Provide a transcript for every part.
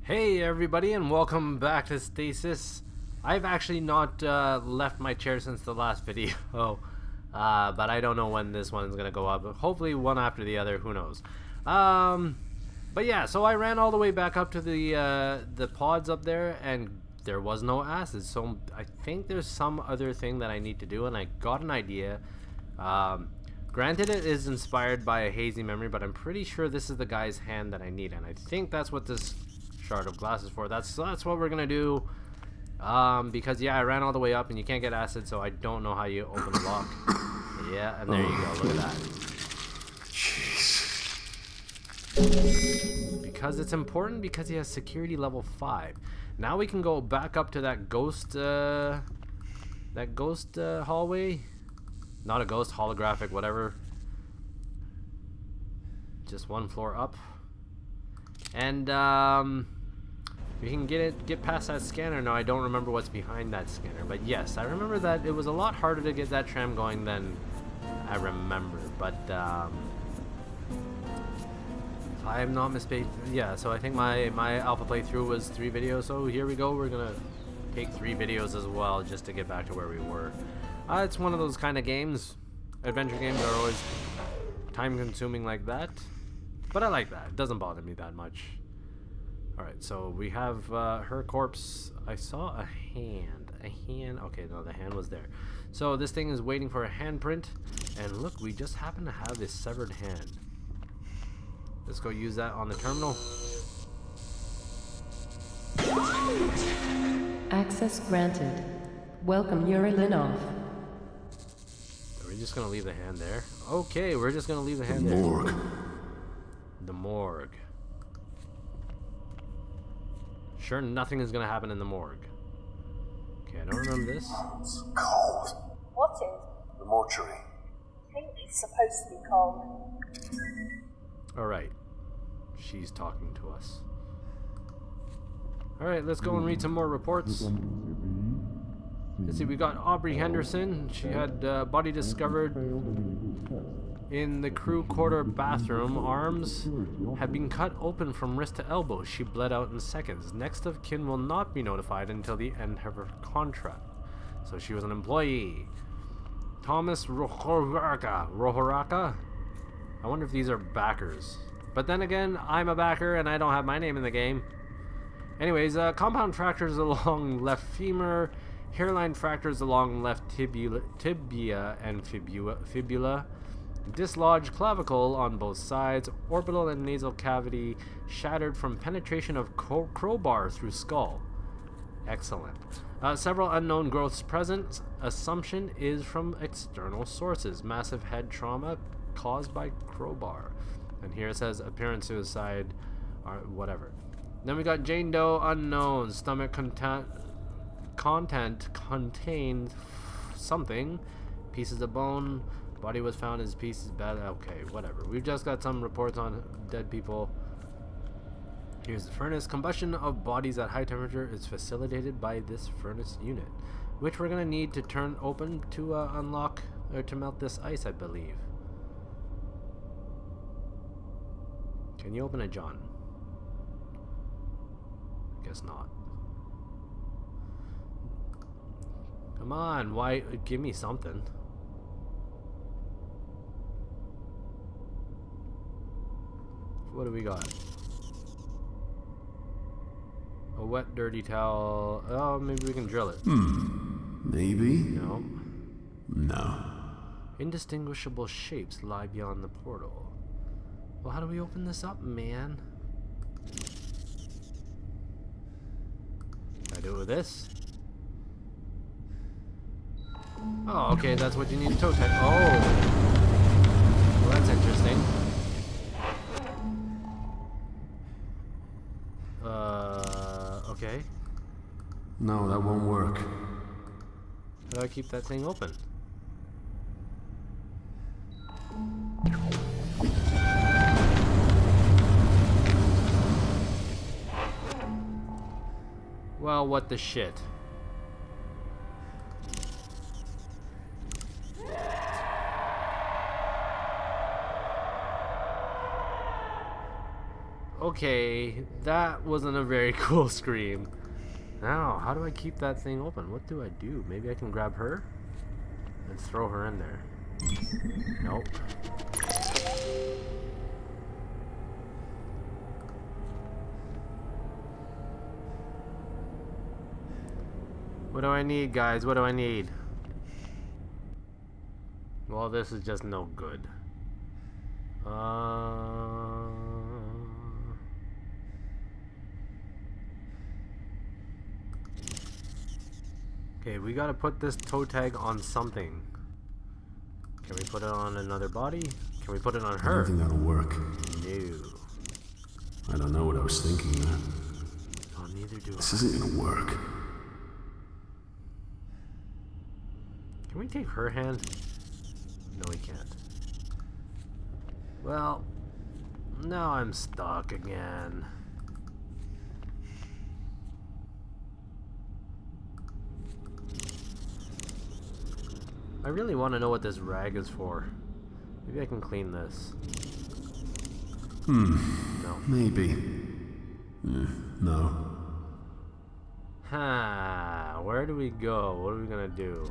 Hey everybody, and welcome back to Stasis. I've actually not left my chair since the last video, but I don't know when this one's gonna go up. Hopefully one after the other, who knows. But yeah, so I ran all the way back up to the pods up there, and there was no acid. So I think there's some other thing that I need to do, and I got an idea. Granted, it is inspired by a hazy memory, but I'm pretty sure this is the guy's hand that I need, and I think that's what this shard of glass is for. That's what we're gonna do. Because yeah, I ran all the way up, and you can't get acid, so I don't know how you open a lock. Yeah, and there you go. Look at that. Jeez. Because it's important, because he has security level 5. Now we can go back up to that ghost hallway. Not a ghost, holographic, whatever. Just one floor up. And we can get past that scanner. Now I don't remember what's behind that scanner, but yes, I remember that it was a lot harder to get that tram going than I remember. But if I'm not mistaken, yeah. So I think my alpha playthrough was 3 videos. So here we go. We're gonna take 3 videos as well just to get back to where we were. It's one of those kind of games. Adventure games are always time-consuming like that, but I like that. It doesn't bother me that much. Alright, so we have her corpse. I saw a hand. Okay, no, the hand was there. So this thing is waiting for a handprint, and look, we just happen to have this severed hand. Let's go use that on the terminal. Access granted. Welcome, Yuri Linov. Are we just gonna leave the hand there? Okay, we're just gonna leave the hand there. Morgue. The morgue. Sure, nothing is gonna happen in the morgue. Okay, I don't remember this. It's cold. What is? The mortuary. I think it's supposed to be cold. Alright. She's talking to us. Alright, let's go and read some more reports. Let's see, we got Aubrey Henderson. She had body discovered in the crew quarter bathroom. Arms had been cut open from wrist to elbow. She bled out in seconds. Next of kin will not be notified until the end of her contract. So she was an employee. Thomas Rohoraka. I wonder if these are backers. But then again, I'm a backer and I don't have my name in the game. Anyways, compound fractures along left femur. Hairline fractures along left tibia and fibula. Dislodged clavicle on both sides. Orbital and nasal cavity shattered from penetration of crowbar through skull. Excellent. Several unknown growths present. Assumption is from external sources. Massive head trauma caused by crowbar. And here it says apparent suicide or whatever. Then we got Jane Doe unknown. Stomach content contained something. Pieces of bone. Body was found as pieces. Bad. Okay, whatever. We've just got some reports on dead people. Here's the furnace. Combustion of bodies at high temperature is facilitated by this furnace unit, which we're gonna need to turn open to unlock or to melt this ice, I believe. Can you open it, John? Guess not. Come on, why? Give me something. What do we got? A wet, dirty towel. Oh, maybe we can drill it. Maybe? No. No. Indistinguishable shapes lie beyond the portal. Well, how do we open this up, man? Can I do it with this? Oh, okay, that's what you need a toe tag. Oh! Well, that's interesting. Okay. No, that won't work. How do I keep that thing open? Well, what the shit? Okay, that wasn't a very cool scream. Now, how do I keep that thing open? What do I do? Maybe I can grab her and throw her in there. Nope. What do I need, guys? What do I need? Well, this is just no good. Okay, we gotta put this toe tag on something. Can we put it on another body? Can we put it on I her? don't think that'll work. No. I don't know what I was thinking, man. Oh, neither do This I. isn't gonna work. Can we take her hand? No, we can't. Well, now I'm stuck again. I really want to know what this rag is for. Maybe I can clean this. No. Maybe. No. Ha! Where do we go? What are we gonna do?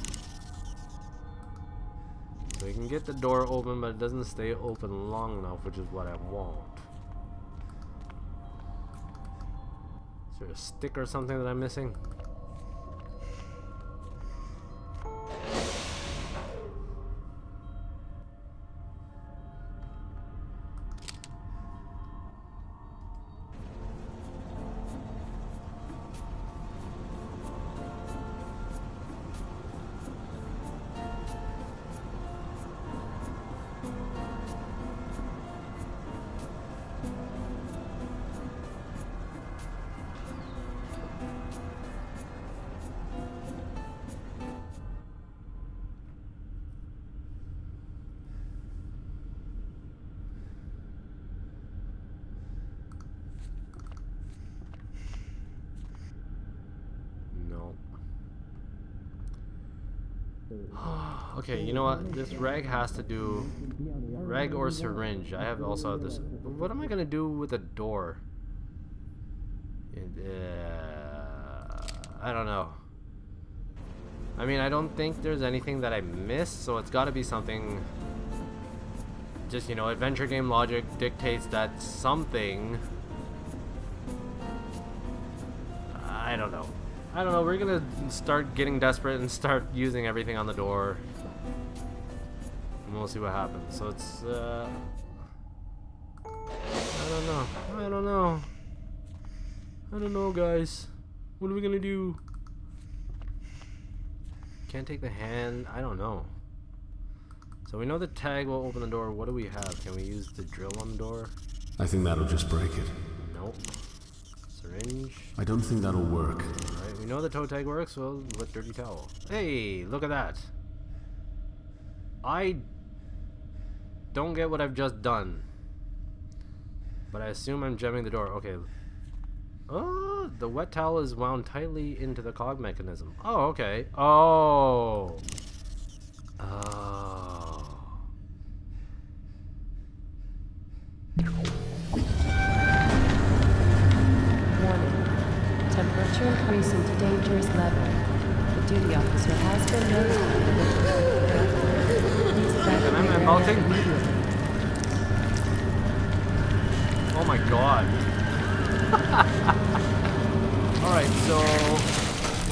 So we can get the door open, but it doesn't stay open long enough, which is what I want. Is there a stick or something that I'm missing? Okay, you know what? This rag has to do... Rag or syringe. I have also have this... What am I gonna do with a door? I don't know. I mean, I don't think there's anything that I missed, so it's gotta be something... Just, you know, adventure game logic dictates that something... I don't know. I don't know, we're gonna start getting desperate and start using everything on the door. And we'll see what happens. So it's, I don't know. I don't know. I don't know, guys. What are we gonna do? Can't take the hand. I don't know. So we know the tag will open the door. What do we have? Can we use the drill on the door? I think that'll just break it. Nope. Syringe. I don't think that'll work. Alright, we know the toe tag works, so wet dirty towel. Hey, look at that. I don't get what I've just done. But I assume I'm jamming the door. Okay. Oh, the wet towel is wound tightly into the cog mechanism. Oh, okay. Oh. Oh. Temperature increasing to dangerous level. The duty officer has been notified. Please Am I melting? Oh my god. Alright, so...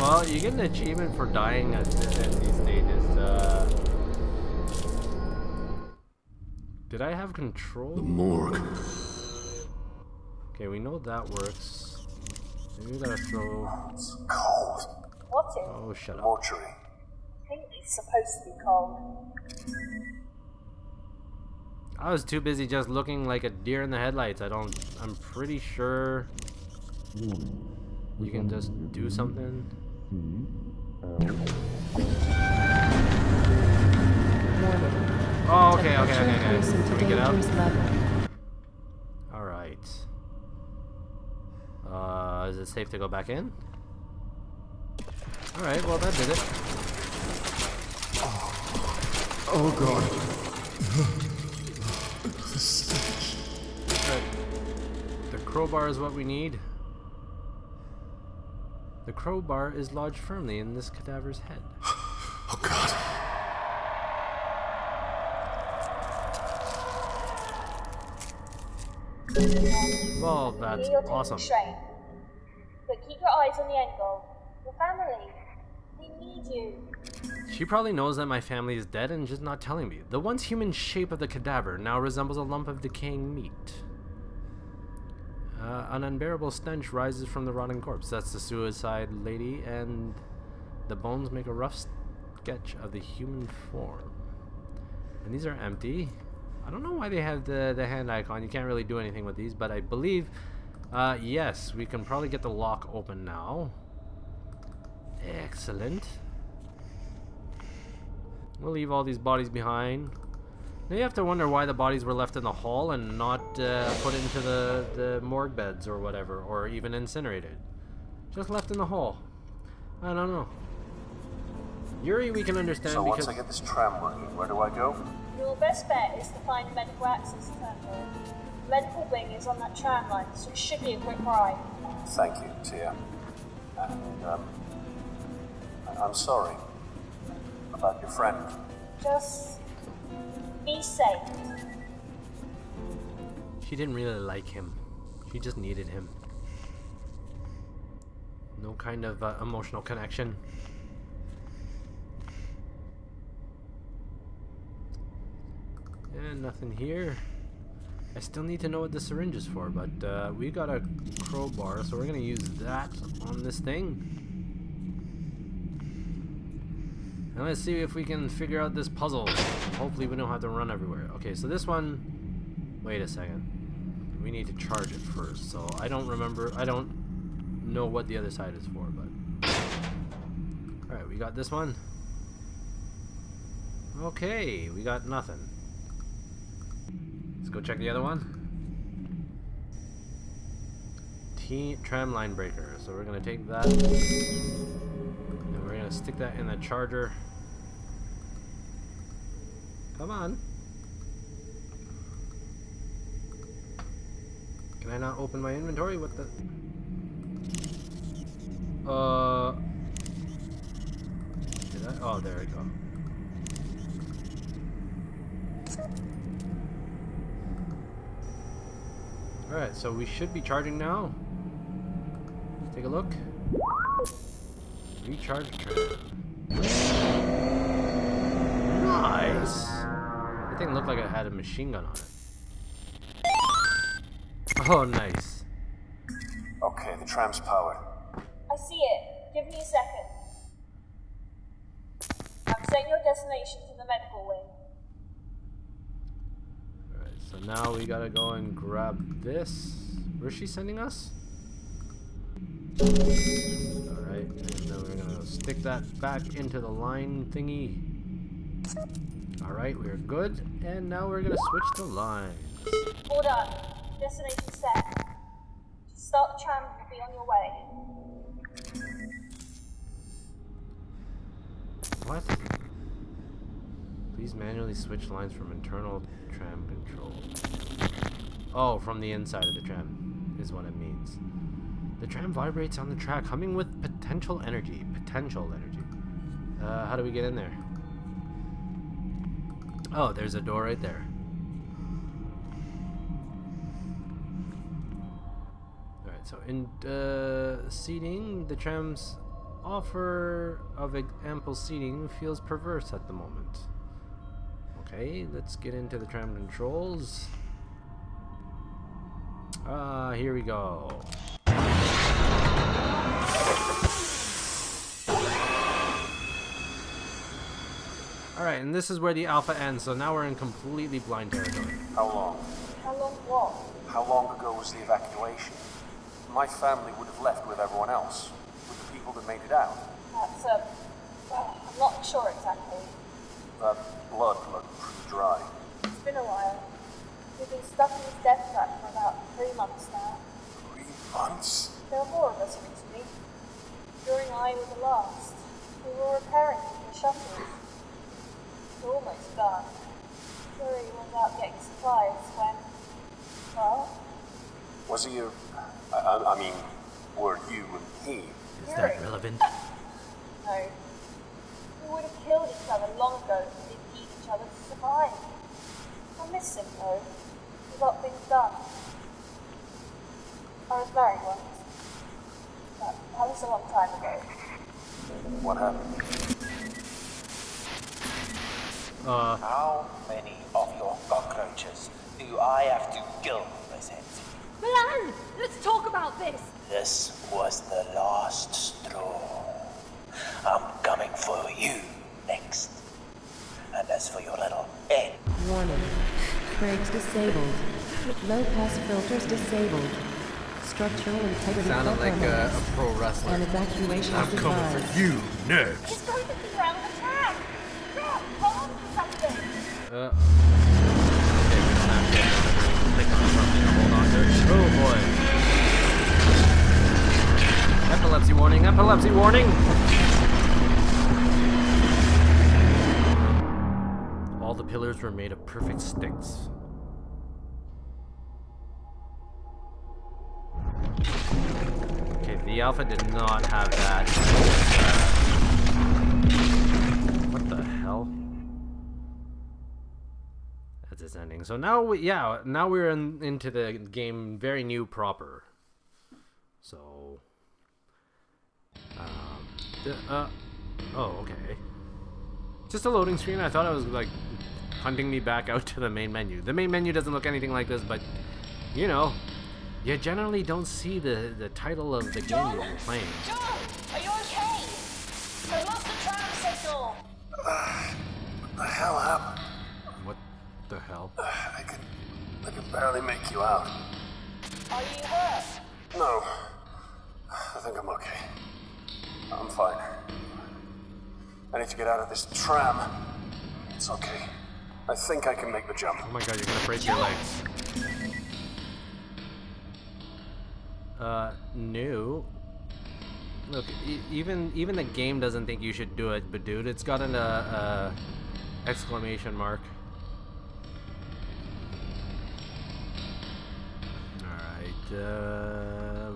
Well, you get an achievement for dying at these stages. Did I have control? The morgue. Okay, we know that works. Maybe we gotta throw... It's cold. What is? Oh, shut up. Mortuary. I think it's supposed to be cold. I was too busy just looking like a deer in the headlights. I'm pretty sure you can just do something. Oh, okay. Can we get out? Alright. Is it safe to go back in? Alright, well that did it. Oh god. The crowbar is what we need. The crowbar is lodged firmly in this cadaver's head. Oh God. Well, that's You're taking awesome. strain. But keep your eyes on the end goal. Your family. They need you. She probably knows that my family is dead and just not telling me. The once human shape of the cadaver now resembles a lump of decaying meat. An unbearable stench rises from the rotting corpse. That's the suicide lady, and the bones make a rough sketch of the human form. And these are empty. I don't know why they have the hand icon. You can't really do anything with these, but I believe, yes, we can probably get the lock open now. Excellent. We'll leave all these bodies behind. Now you have to wonder why the bodies were left in the hall and not put into the morgue beds or whatever, or even incinerated. Just left in the hall. I don't know. Yuri, we can understand So once because... I get this tram working, where do I go? Your best bet is to find a medical access terminal. The medical wing is on that tram line, so it should be a quick ride. Thank you, Tia. And, I'm sorry about your friend. Just be safe. She didn't really like him. She just needed him. No kind of emotional connection. And nothing here. I still need to know what the syringe is for, but we got a crowbar, so we're gonna use that on this thing. And let's see if we can figure out this puzzle. Hopefully we don't have to run everywhere. Okay, so this one... Wait a second. We need to charge it first, so I don't remember... I don't know what the other side is for, but... Alright, we got this one. Okay, we got nothing. Let's go check the other one. Tram line breaker. So we're gonna take that and we're gonna stick that in the charger. Come on. Can I not open my inventory? What the? Did I? Oh, there we go. Alright, so we should be charging now. Take a look. Recharge tram. Nice! That thing looked like it had a machine gun on it. Oh, nice. Okay, the tram's powered. I see it. Give me a second. I'm setting your destination to the medical wing. Alright, so now we gotta go and grab this. Where's she sending us? Alright, and then we're gonna stick that back into the line thingy. Alright, we're good. And now we're gonna switch the lines. All done. Destination set. Just start the tram and be on your way. What? Please manually switch lines from internal tram control. Oh, from the inside of the tram is what it means. The tram vibrates on the track, humming with potential energy. How do we get in there? Oh, there's a door right there. Alright, so in seating, the tram's offer of ample seating feels perverse at the moment. Okay, let's get into the tram controls. Here we go. Alright, and this is where the alpha ends, so now we're in completely blind territory. How long? How long what? How long ago was the evacuation? My family would have left with everyone else, with the people that made it out. That's, I'm not sure exactly. That blood looked pretty dry. It's been a while. We've been stuck in this death trap for about 3 months now. 3 months? There were 4 of us originally. Yuri and I were the last. We were repairing the shuttles. We're almost done. Yuri was out getting supplies when, well, Was he a... I mean, were you and he? Is that relevant? No. We would have killed each other long ago if we didn't need each other to survive. I miss him though. We got things done. I was married once. But that was a long time ago. What happened? How many of your cockroaches do I have to kill, Presenti? Milan, let's talk about this. This was the last straw. I'm coming for you next. And as for your little head... Warning. Brakes disabled. Low pass filters disabled. Structural integrity Sounded like a pro wrestler. and evacuation I'm coming advised. for you next. He's going to be around the track. Look, hold on to something. Okay, we don't have to click on something to hold on to. Oh boy. Epilepsy warning, epilepsy warning! All the pillars were made of perfect sticks. Okay, the alpha did not have that. What the hell? That's its ending. So now, now we're into the game very new proper. So, oh, okay. Just a loading screen. I thought it was like hunting me back out to the main menu. The main menu doesn't look anything like this, but you know, you generally don't see the title of the game John? that you're playing. John, are you okay? I lost the tram signal. What the hell happened? What the hell? I can barely make you out. Are you hurt? No. I think I'm okay. I'm fine. I need to get out of this tram. It's okay. I think I can make the jump. Oh my god, you're gonna break your legs. No. Look, even the game doesn't think you should do it, but dude, it's got an exclamation mark. Alright,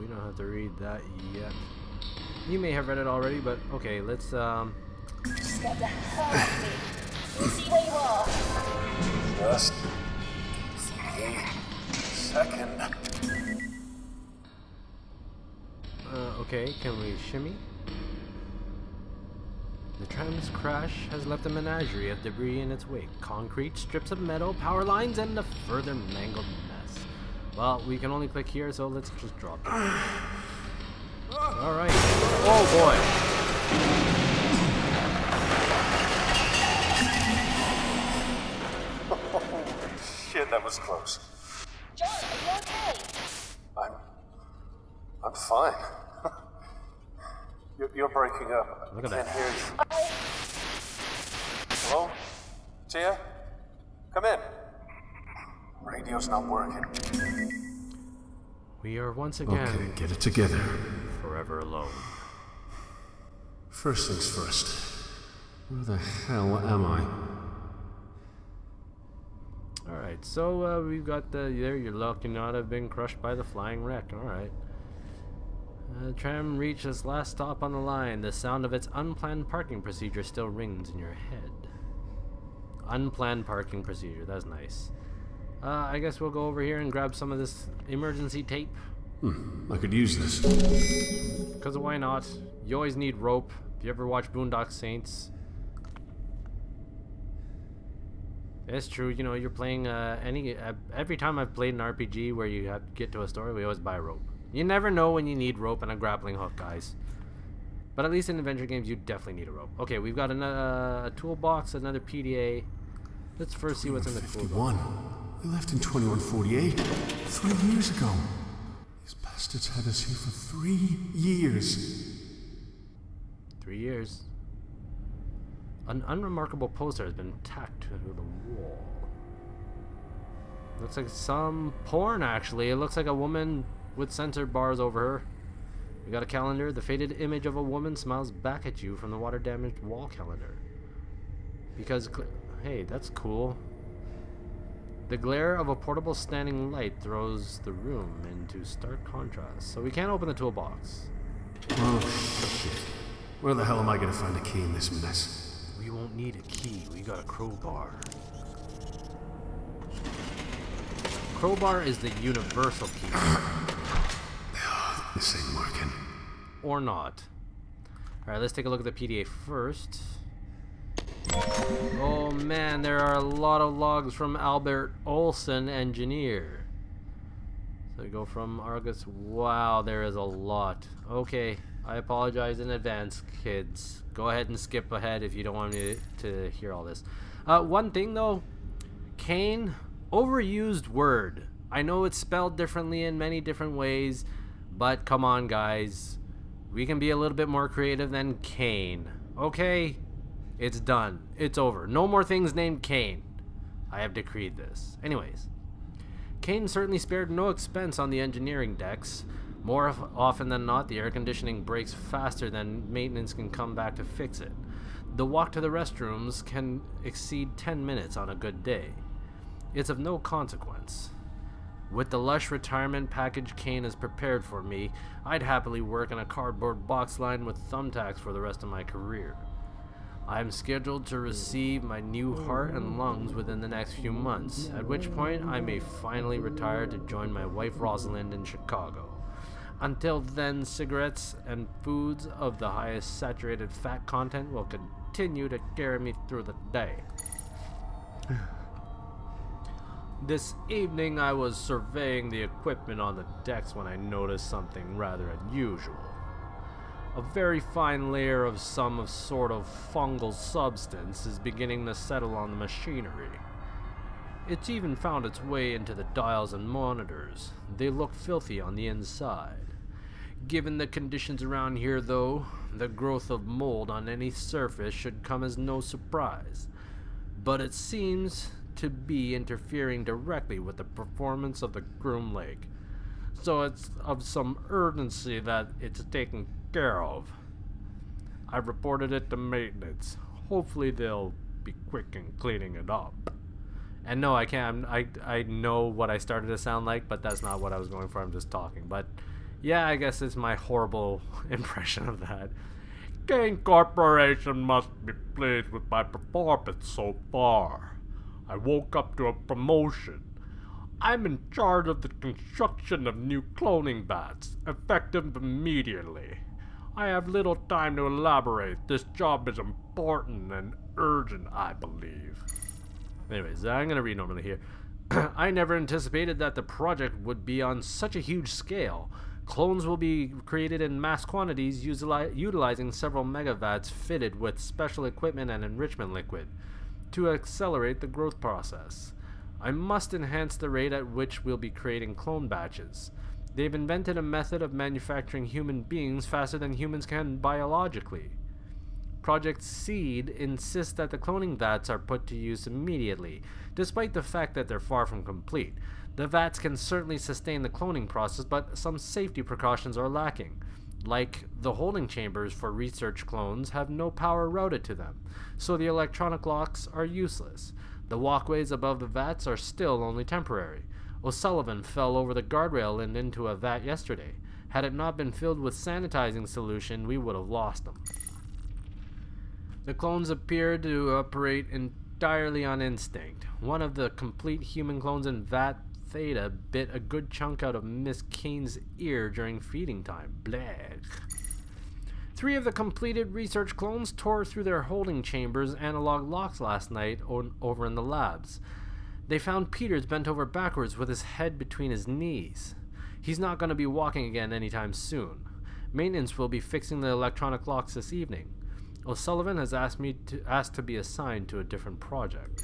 we don't have to read that yet. You may have read it already, but okay, let's Just get the hell out of me. We'll see where you are. Just a second. Okay, can we shimmy? The tram's crash has left a menagerie of debris in its wake. Concrete, strips of metal, power lines, and a further mangled mess. Well, we can only click here, so let's just drop it. Alright. Oh boy. Shit, that was close. John, are you okay? I'm fine. You're breaking up. Look at Can't that. hear you. Hello? Tia? Come in. Radio's not working. We are once again Okay, get it together. forever alone. First things first. Where the hell am I? Alright, so we've got there, you're lucky not have been crushed by the flying wreck. Alright. The tram reached its last stop on the line. The sound of its unplanned parking procedure still rings in your head. Unplanned parking procedure, that's nice. I guess we'll go over here and grab some of this emergency tape. I could use this. Because why not? You always need rope. If you ever watch Boondock Saints. It's true, you know, you're playing every time I've played an RPG where you have to get to a story, we always buy rope. You never know when you need rope and a grappling hook, guys. But at least in adventure games, you definitely need a rope. Okay, we've got a toolbox, another PDA. Let's first see what's in the toolbox. 51. We left in 2148. 3 years ago. These bastards had us here for 3 years. 3 years. An unremarkable poster has been tacked to the wall. Looks like some porn, actually. It looks like a woman with censor bars over her. We got a calendar. The faded image of a woman smiles back at you from the water-damaged wall calendar. Because, hey, that's cool. The glare of a portable standing light throws the room into stark contrast, so we can't open the toolbox. Oh, shit. Where the hell am I gonna find a key in this mess? We won't need a key, we got a crowbar. Crowbar is the universal key. This ain't working. Or not. Alright, let's take a look at the PDA first. Oh man, there are a lot of logs from Albert Olson, engineer. So we go from Argus. Wow, there is a lot. Okay, I apologize in advance, kids. Go ahead and skip ahead if you don't want me to hear all this. One thing though, Kane, overused word. I know it's spelled differently in many different ways, but come on guys. We can be a little bit more creative than Kane. Okay? It's done. It's over. No more things named Kane. I have decreed this. Anyways, Kane certainly spared no expense on the engineering decks. More often than not, the air conditioning breaks faster than maintenance can come back to fix it. The walk to the restrooms can exceed 10 minutes on a good day. It's of no consequence. With the lush retirement package Kane has prepared for me, I'd happily work in a cardboard box lined with thumbtacks for the rest of my career. I am scheduled to receive my new heart and lungs within the next few months, at which point I may finally retire to join my wife Rosalind in Chicago. Until then, cigarettes and foods of the highest saturated fat content will continue to carry me through the day. This evening I was surveying the equipment on the decks when I noticed something rather unusual. A very fine layer of some sort of fungal substance is beginning to settle on the machinery. It's even found its way into the dials and monitors. They look filthy on the inside. Given the conditions around here though, the growth of mold on any surface should come as no surprise. But it seems to be interfering directly with the performance of the groom leg. So it's of some urgency that it's taken care of. I've reported it to maintenance. Hopefully they'll be quick in cleaning it up. And no, I can't. I know what I started to sound like, but that's not what I was going for. I'm just talking. But yeah, I guess it's my horrible impression of that. Kane Corporation must be pleased with my performance so far. I woke up to a promotion. I'm in charge of the construction of new cloning vats, effective immediately. I have little time to elaborate. This job is important and urgent, I believe. Anyways, I'm going to read normally here. I never anticipated that the project would be on such a huge scale. Clones will be created in mass quantities utilizing several megavats fitted with special equipment and enrichment liquid to accelerate the growth process. I must enhance the rate at which we'll be creating clone batches. They've invented a method of manufacturing human beings faster than humans can biologically. Project Seed insists that the cloning vats are put to use immediately, despite the fact that they're far from complete. The vats can certainly sustain the cloning process, but some safety precautions are lacking. Like, the holding chambers for research clones have no power routed to them, so the electronic locks are useless. The walkways above the vats are still only temporary. O'Sullivan fell over the guardrail and into a vat yesterday. Had it not been filled with sanitizing solution, we would have lost him. The clones appear to operate entirely on instinct. One of the complete human clones in Vat Theta bit a good chunk out of Miss Kane's ear during feeding time. Blech. 3 of the completed research clones tore through their holding chambers analog locks last night over in the labs. They found Peters bent over backwards with his head between his knees. He's not going to be walking again anytime soon. Maintenance will be fixing the electronic locks this evening. O'Sullivan has asked to be assigned to a different project.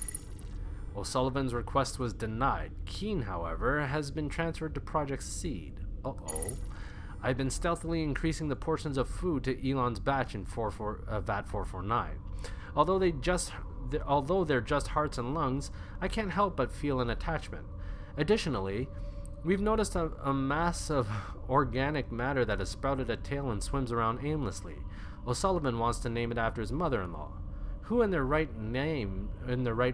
O'Sullivan's request was denied. Keene, however, has been transferred to Project Seed. Uh-oh. I've been stealthily increasing the portions of food to Elon's batch in VAT 449. Although they're just hearts and lungs, I can't help but feel an attachment. Additionally, we've noticed a mass of organic matter that has sprouted a tail and swims around aimlessly. O'Sullivan wants to name it after his mother-in-law. Who in their right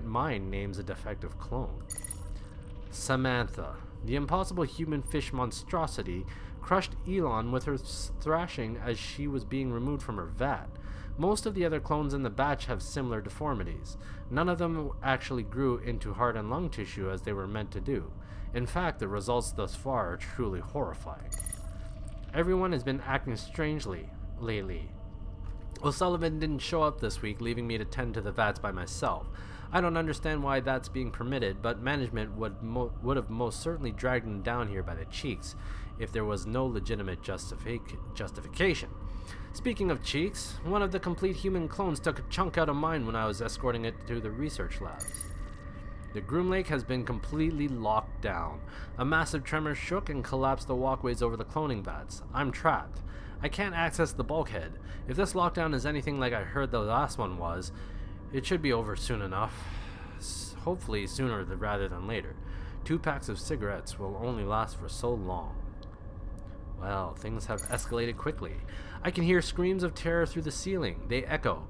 mind names a defective clone? Samantha, the impossible human fish monstrosity, crushed Elon with her thrashing as she was being removed from her vat. Most of the other clones in the batch have similar deformities. None of them actually grew into heart and lung tissue as they were meant to do. In fact, the results thus far are truly horrifying. Everyone has been acting strangely lately. O'Sullivan didn't show up this week, leaving me to tend to the vats by myself. I don't understand why that's being permitted, but management would have most certainly dragged him down here by the cheeks if there was no legitimate justification. Speaking of cheeks, one of the complete human clones took a chunk out of mine when I was escorting it to the research labs. The Groom Lake has been completely locked down. A massive tremor shook and collapsed the walkways over the cloning vats. I'm trapped. I can't access the bulkhead. If this lockdown is anything like I heard the last one was, it should be over soon enough. Hopefully sooner rather than later. 2 packs of cigarettes will only last for so long. Well, things have escalated quickly. I can hear screams of terror through the ceiling. They echo.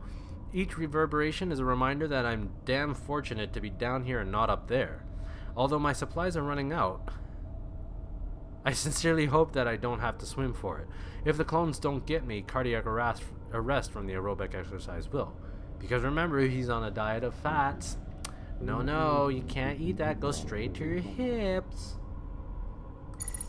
Each reverberation is a reminder that I'm damn fortunate to be down here and not up there. Although my supplies are running out, I sincerely hope that I don't have to swim for it. If the clones don't get me, cardiac arrest from the aerobic exercise will. Because remember, he's on a diet of fats. No, you can't eat that. Go straight to your hips.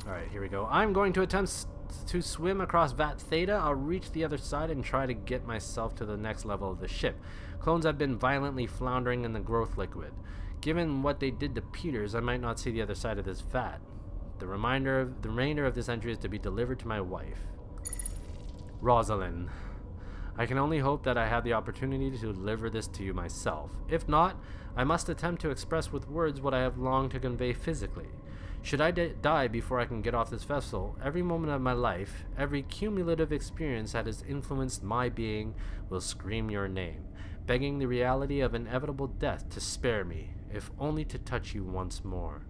Alright, here we go. I'm going to attempt to swim across Vat Theta. I'll reach the other side and try to get myself to the next level of the ship. Clones have been violently floundering in the growth liquid. Given what they did to Peters, I might not see the other side of this vat. The remainder of this entry is to be delivered to my wife, Rosalind. I can only hope that I have the opportunity to deliver this to you myself. If not, I must attempt to express with words what I have longed to convey physically. Should I die before I can get off this vessel, every moment of my life, every cumulative experience that has influenced my being will scream your name, begging the reality of inevitable death to spare me, if only to touch you once more.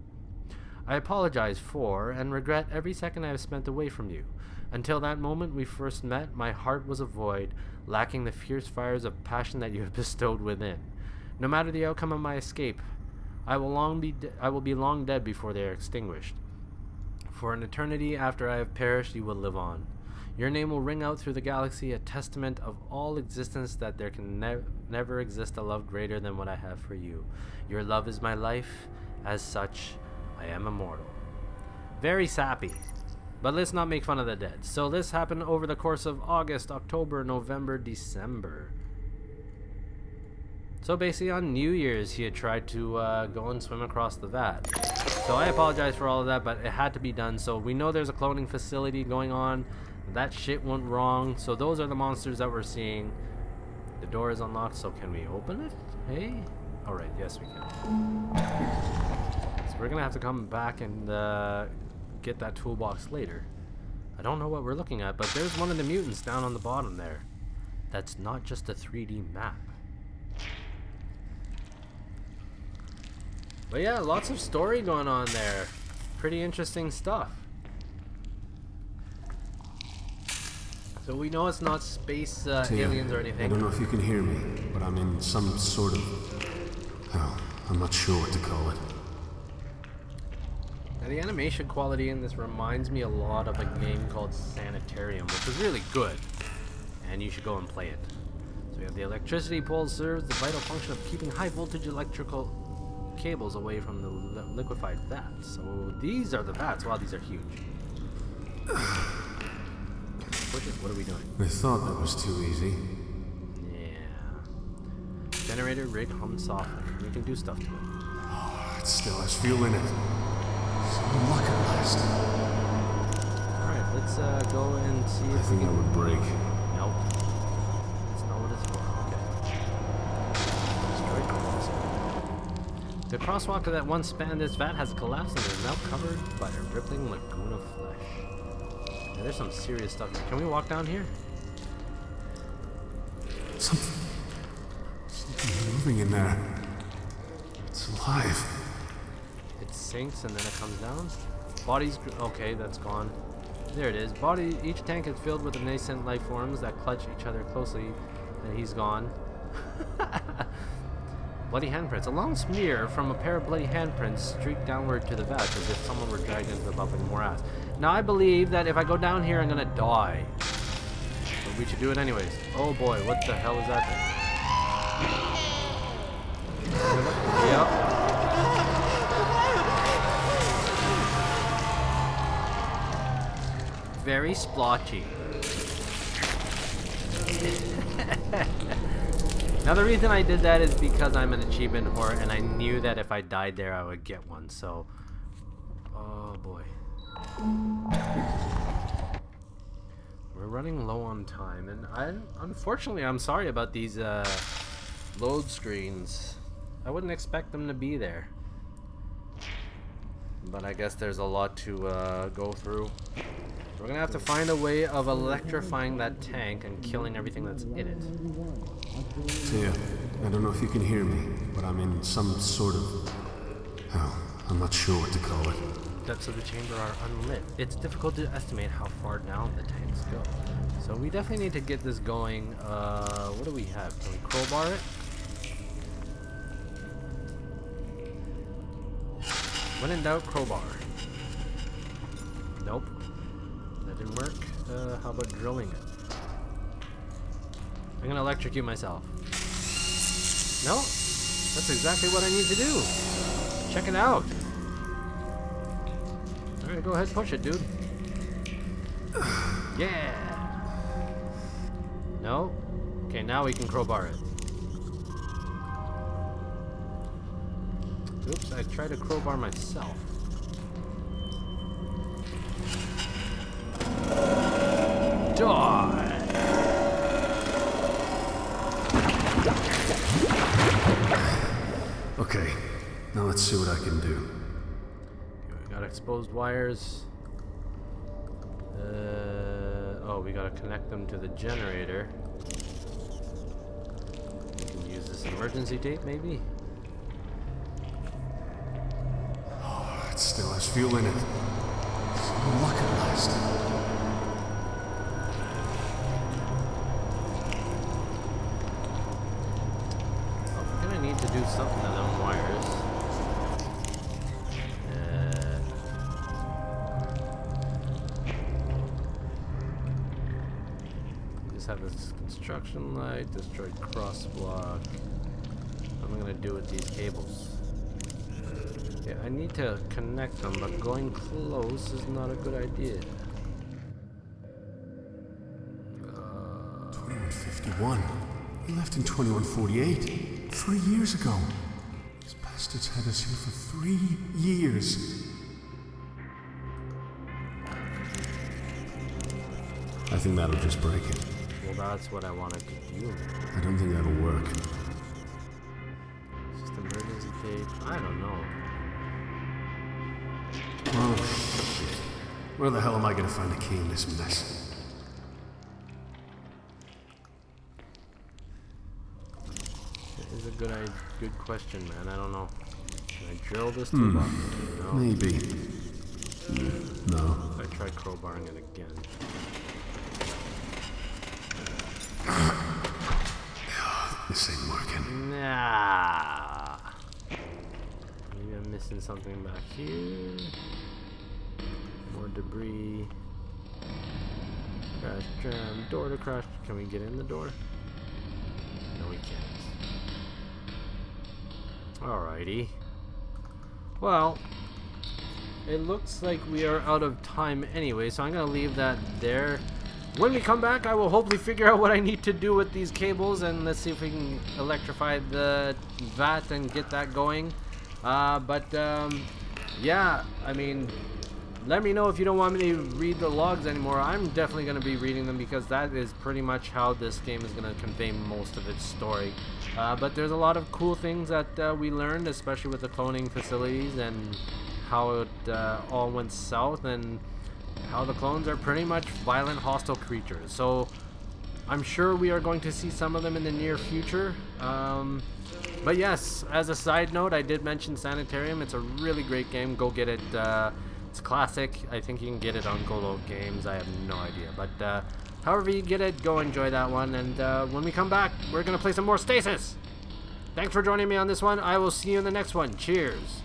I apologize for and regret every second I have spent away from you. Until that moment we first met, my heart was a void, lacking the fierce fires of passion that you have bestowed within. No matter the outcome of my escape, I will be long dead before they are extinguished. For an eternity after I have perished, you will live on. Your name will ring out through the galaxy, a testament of all existence that there can never exist a love greater than what I have for you. Your love is my life. As such, I am immortal. Very sappy. But let's not make fun of the dead. So this happened over the course of August, October, November, December. So basically on New Year's he had tried to go and swim across the vat. So I apologize for all of that, but it had to be done. So we know there's a cloning facility going on. That shit went wrong. So those are the monsters that we're seeing. The door is unlocked, so can we open it? Hey? Alright, yes we can. So we're gonna have to come back and get that toolbox later. I don't know what we're looking at, but there's one of the mutants down on the bottom there. That's not just a 3D map. But yeah, lots of story going on there. Pretty interesting stuff. So we know it's not space aliens or anything. I don't know if you can hear me, but I'm in some sort of... oh, I'm not sure what to call it. Now, the animation quality in this reminds me a lot of a game called Sanitarium, which is really good. And you should go and play it. So we have the electricity pole serves the vital function of keeping high voltage electrical cables away from the liquefied vats. So these are the vats. Wow, these are huge. What are we doing? I thought that was too easy. Yeah. Generator rig hums softly. We can do stuff to it. Oh, it still has fuel in it. Some luck at last. Alright, let's go and see if I think that would break. Nope. That's not what it's for. Okay. Destroy crosswalk. The crosswalk that once spanned this vat has collapsed and is now covered by a rippling lagoon of flesh. Yeah, there's some serious stuff. Can we walk down here? Something moving in there. It's alive. It sinks and then it comes down. Bodies, okay, that's gone. There it is. Each tank is filled with the nascent life forms that clutch each other closely, and he's gone. Bloody handprints. A long smear from a pair of bloody handprints streaked downward to the vat as if someone were dragged into the bubbling morass. Now I believe that if I go down here, I'm gonna die. But we should do it anyways. Oh boy, what the hell is that thing? Yep. Very splotchy. Now the reason I did that is because I'm an achievement whore and I knew that if I died there I would get one, so... Oh boy. We're running low on time and unfortunately I'm sorry about these load screens. I wouldn't expect them to be there. But I guess there's a lot to go through. We're gonna have to find a way of electrifying that tank and killing everything that's in it. Tia, I don't know if you can hear me, but I'm in some sort of... hell, I'm not sure what to call it. Depths of the chamber are unlit. It's difficult to estimate how far down the tanks go. So we definitely need to get this going. What do we have? Can we crowbar it? When in doubt, crowbar. Nope. That didn't work. How about drilling it? I'm gonna electrocute myself. No? That's exactly what I need to do. Check it out. Alright, go ahead and push it, dude. Yeah! No? Okay, now we can crowbar it. Oops, I tried to crowbar myself. Die! Okay, now let's see what I can do. Okay, we got exposed wires. Oh, we gotta connect them to the generator. We can use this emergency tape, maybe? Oh, it still has fuel in it. Some luck at last. Need to do something to them wires. We just have this construction light, destroyed cross block. What am I gonna do with these cables? Yeah, I need to connect them, but going close is not a good idea. 2151. We left in 2148. 3 years ago. These bastards had us here for 3 years. I think that'll just break it. Well, that's what I wanted to do. I don't think that'll work. Just emergency tape. I don't know. Oh, shit. Where the hell am I gonna find a key in this mess? Is a good question, man. I don't know. Can I drill this tube up? No. Maybe. No. I tried crowbarring it again. This ain't working. Nah. Maybe I'm missing something back here. More debris. Crash tram. Door to crash. Can we get in the door? No, we can't. Alrighty. Well, it looks like we are out of time anyway, so I'm going to leave that there. When we come back, I will hopefully figure out what I need to do with these cables, and let's see if we can electrify the vat and get that going. Yeah, I mean, let me know if you don't want me to read the logs anymore. I'm definitely going to be reading them because that is pretty much how this game is going to convey most of its story. But there's a lot of cool things that we learned, especially with the cloning facilities and how it all went south, and how the clones are pretty much violent, hostile creatures. So I'm sure we are going to see some of them in the near future. But yes, as a side note, I did mention Sanitarium. It's a really great game. Go get it. It's classic. I think you can get it on Golo Games. I have no idea. But however you get it, go enjoy that one. And when we come back, we're going to play some more Stasis. Thanks for joining me on this one. I will see you in the next one. Cheers.